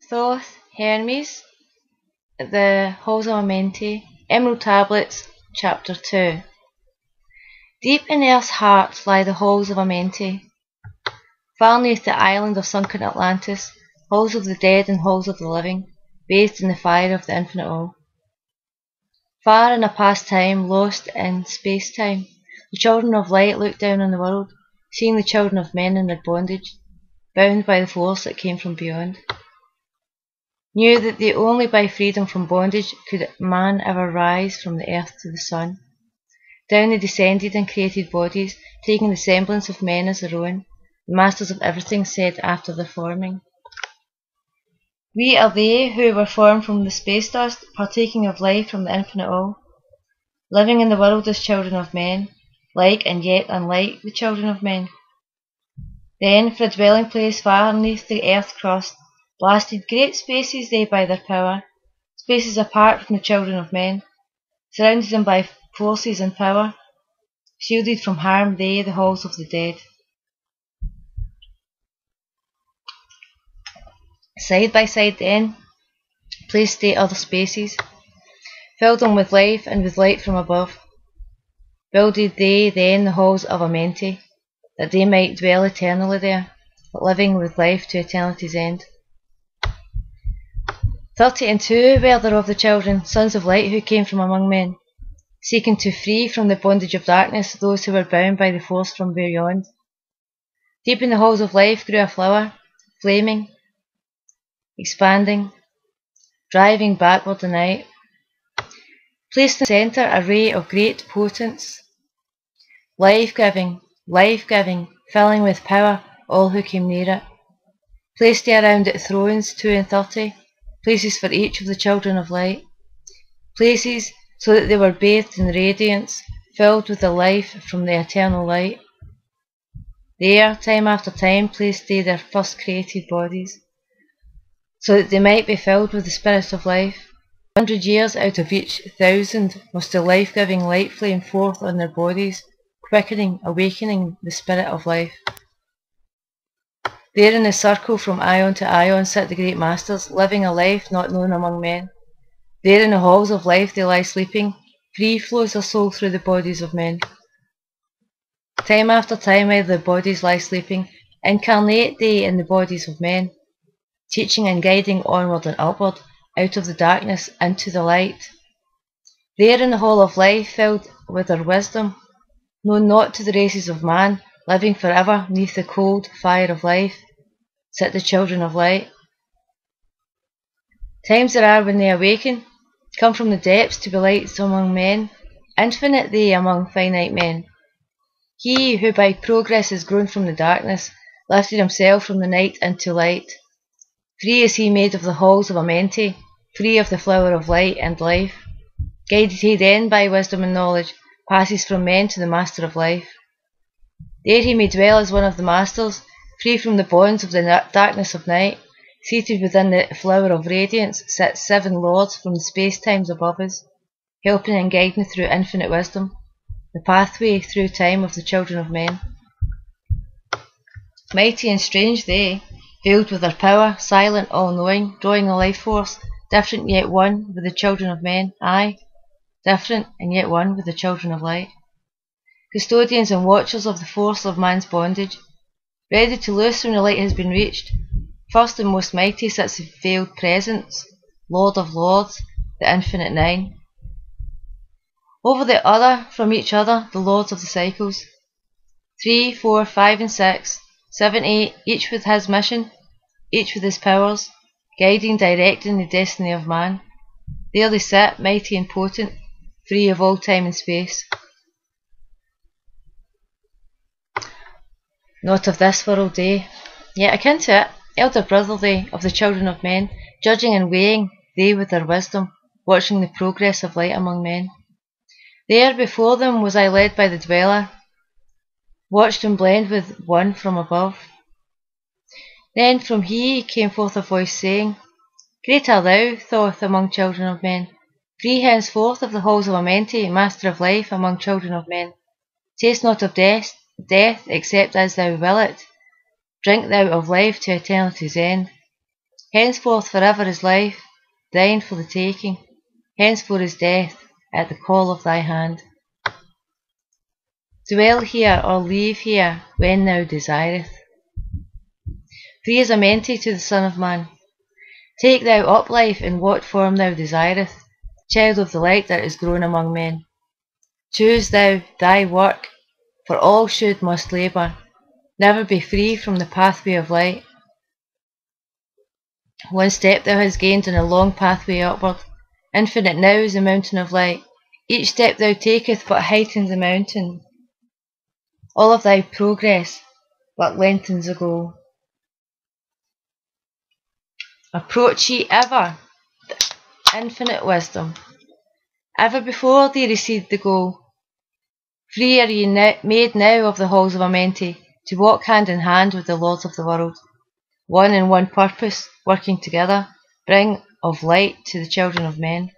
Thoth, Hermes, the Halls of Amenti, Emerald Tablets, Chapter 2. Deep in earth's heart lie the halls of Amenti. Far neath the island of sunken Atlantis, halls of the dead and halls of the living, bathed in the fire of the infinite all. Far in a past time, lost in space-time, the children of light looked down on the world, seeing the children of men in their bondage, bound by the force that came from beyond. Knew that only by freedom from bondage could man ever rise from the earth to the sun. Down they descended and created bodies, taking the semblance of men as their own. The masters of everything said after their forming, "We are they who were formed from the space dust, partaking of life from the infinite all, living in the world as children of men, like and yet unlike the children of men." Then, for a dwelling place far beneath the earth crust, blasted great spaces they by their power, spaces apart from the children of men, surrounded them by forces and power, shielded from harm they, the halls of the dead. Side by side then, placed they other spaces, filled them with life and with light from above. Builded they then the halls of Amenti, that they might dwell eternally there, but living with life to eternity's end. 32 were there of the children, sons of light, who came from among men, seeking to free from the bondage of darkness those who were bound by the force from beyond. Deep in the halls of life grew a flower, flaming, expanding, driving backward the night. Placed in the centre a ray of great potence, life-giving, filling with power all who came near it. Placed they around it thrones, 32, places for each of the children of light, places so that they were bathed in radiance, filled with the life from the eternal light. There, time after time, placed they their first created bodies, so that they might be filled with the spirit of life. 100 years out of each 1,000 must the life-giving light flame forth on their bodies, quickening, awakening the spirit of life. There in the circle from aeon to aeon sit the great masters, living a life not known among men. There in the halls of life they lie sleeping, free flows their soul through the bodies of men. Time after time while the bodies lie sleeping, incarnate they in the bodies of men, teaching and guiding onward and upward, out of the darkness into the light. There in the hall of life, filled with their wisdom, known not to the races of man, living forever neath the cold fire of life, sit the children of light. Times there are when they awaken, come from the depths to be lights among men, infinite they among finite men. He who by progress is grown from the darkness, lifted himself from the night into light. Free is he made of the halls of Amenti, free of the flower of light and life. Guided he then by wisdom and knowledge, passes from men to the master of life. There he may dwell as one of the masters, free from the bonds of the darkness of night. Seated within the flower of radiance sit 7 lords from the space-times above us, helping and guiding through infinite wisdom, the pathway through time of the children of men. Mighty and strange they, veiled with their power, silent, all-knowing, drawing a life force, different yet one with the children of men, aye, different and yet one with the children of light. Custodians and watchers of the force of man's bondage, ready to loose when the light has been reached. First and most mighty sits the veiled presence, Lord of Lords, the infinite 9. Over the other, from each other, the lords of the cycles, 3, 4, 5 and 6, 7, 8, each with his mission, each with his powers, guiding, directing the destiny of man. There they sit, mighty and potent, free of all time and space. Not of this world they, yet akin to it, elder brother they, of the children of men, judging and weighing, they with their wisdom, watching the progress of light among men. There before them was I led by the dweller, watched and blend with one from above. Then from he came forth a voice saying, "Great art thou, Thoth, among children of men. Free henceforth of the halls of Amenti, master of life among children of men. Taste not of death, except as thou will it. Drink thou of life to eternity's end. Henceforth forever is life, thine for the taking. Henceforth is death, at the call of thy hand. Dwell here or leave here, when thou desireth. Free as Amenti to the Son of Man. Take thou up life in what form thou desireth, child of the light that is grown among men. Choose thou thy work, for all must labour, never be free from the pathway of light. One step thou hast gained on a long pathway upward, infinite now is the mountain of light. Each step thou taketh but heightens the mountain. All of thy progress but lengthens the goal. Approach ye ever, infinite wisdom. Ever before thee recede the goal. Free are ye made now of the halls of Amenti, to walk hand in hand with the lords of the world. One in one purpose, working together, bring of light to the children of men.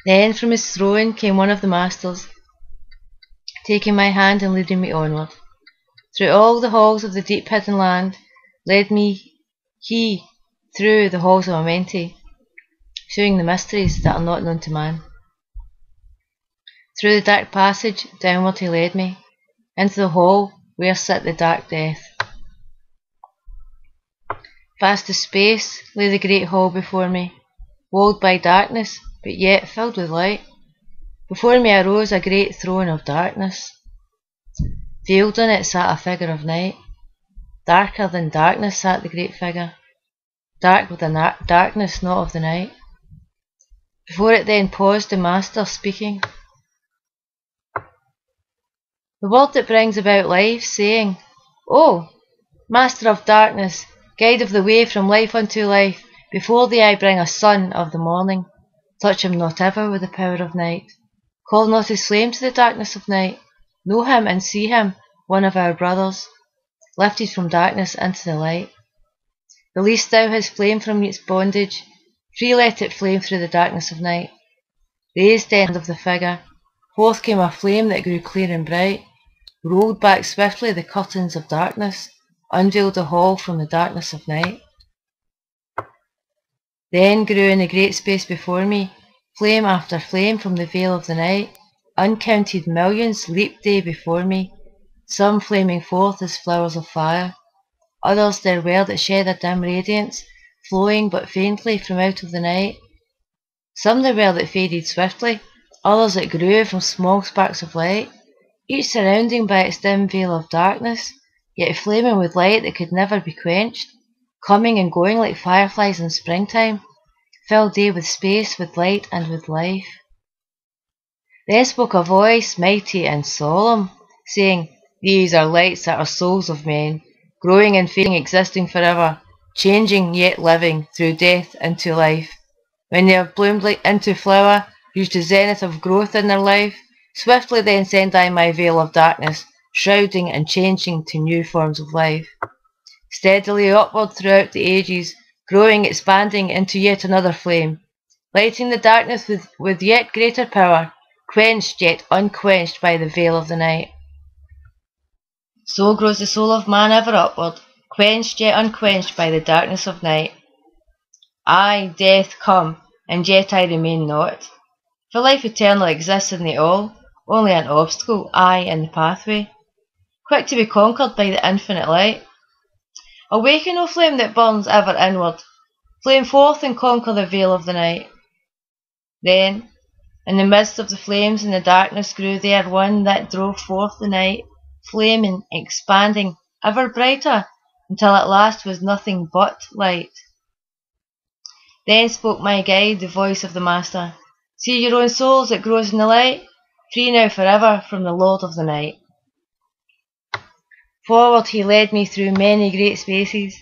Then from his throne came one of the masters, taking my hand and leading me onward. Through all the halls of the deep hidden land, led me he through the halls of Amenti, showing the mysteries that are not known to man. Through the dark passage, downward he led me, into the hall where sat the dark death. Vast as space lay the great hall before me, walled by darkness, but yet filled with light. Before me arose a great throne of darkness. Veiled on it sat a figure of night. Darker than darkness sat the great figure, dark with the darkness not of the night. Before it then paused the Master speaking, the word that brings about life, saying, O Master of darkness, guide of the way from life unto life, before thee I bring a son of the morning. Touch him not ever with the power of night. Call not his flame to the darkness of night. Know him and see him, one of our brothers, lifted from darkness into the light. Release thou his flame from its bondage, free let it flame through the darkness of night. Raised then of the figure, forth came a flame that grew clear and bright, rolled back swiftly the curtains of darkness, unveiled the hall from the darkness of night. Then grew in the great space before me, flame after flame from the veil of the night. Uncounted millions leaped they before me, some flaming forth as flowers of fire. Others there were that shed a dim radiance, flowing but faintly from out of the night. Some there were that faded swiftly, others that grew from small sparks of light, each surrounding by its dim veil of darkness, yet flaming with light that could never be quenched, coming and going like fireflies in springtime, filled day with space, with light and with life. Then spoke a voice mighty and solemn, saying, These are lights that are souls of men, growing and fading, existing forever, changing yet living, through death into life. When they have bloomed like into flower, reached the zenith of growth in their life, swiftly then send I my veil of darkness, shrouding and changing to new forms of life. Steadily upward throughout the ages, growing, expanding into yet another flame, lighting the darkness with yet greater power, quenched yet unquenched by the veil of the night. So grows the soul of man ever upward, quenched yet unquenched by the darkness of night. I, death, come, and yet I remain not. For life eternal exists in the all, only an obstacle, I, in the pathway, quick to be conquered by the infinite light. Awaken, O flame that burns ever inward, flame forth and conquer the veil of the night. Then, in the midst of the flames and the darkness grew there one that drove forth the night, flaming, expanding, ever brighter, until at last was nothing but light. Then spoke my guide, the voice of the Master, See your own souls that grows in the light, free now forever from the Lord of the Night. Forward he led me through many great spaces,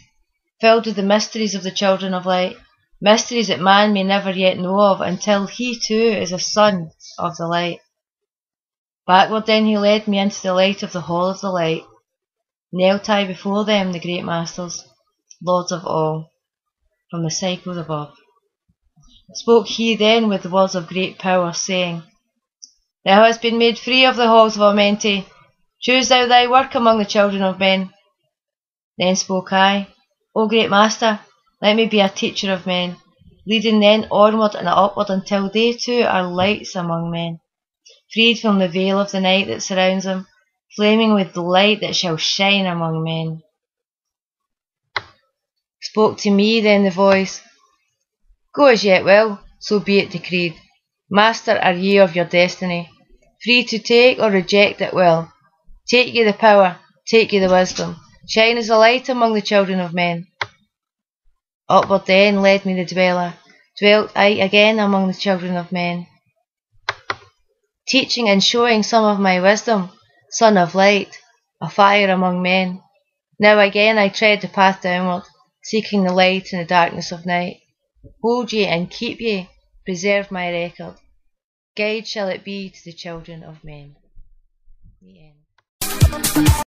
filled with the mysteries of the children of light, mysteries that man may never yet know of until he too is a son of the light. Backward then he led me into the light of the hall of the light. Knelt I before them, the great masters, lords of all, from the cycles above. Spoke he then with words of great power, saying, Thou hast been made free of the halls of Amenti. Choose thou thy work among the children of men. Then spoke I, O great Master, let me be a teacher of men, leading them onward and upward until they too are lights among men, freed from the veil of the night that surrounds them, flaming with the light that shall shine among men. Spoke to me then the voice, Go as yet will, so be it decreed. Master are ye of your destiny, free to take or reject at will. Take ye the power, take ye the wisdom, shine as a light among the children of men. Upward then led me the dweller, dwelt I again among the children of men, teaching and showing some of my wisdom, son of light, a fire among men. Now again I tread the path downward, seeking the light in the darkness of night. Hold ye and keep ye, preserve my record. Guide shall it be to the children of men. The end.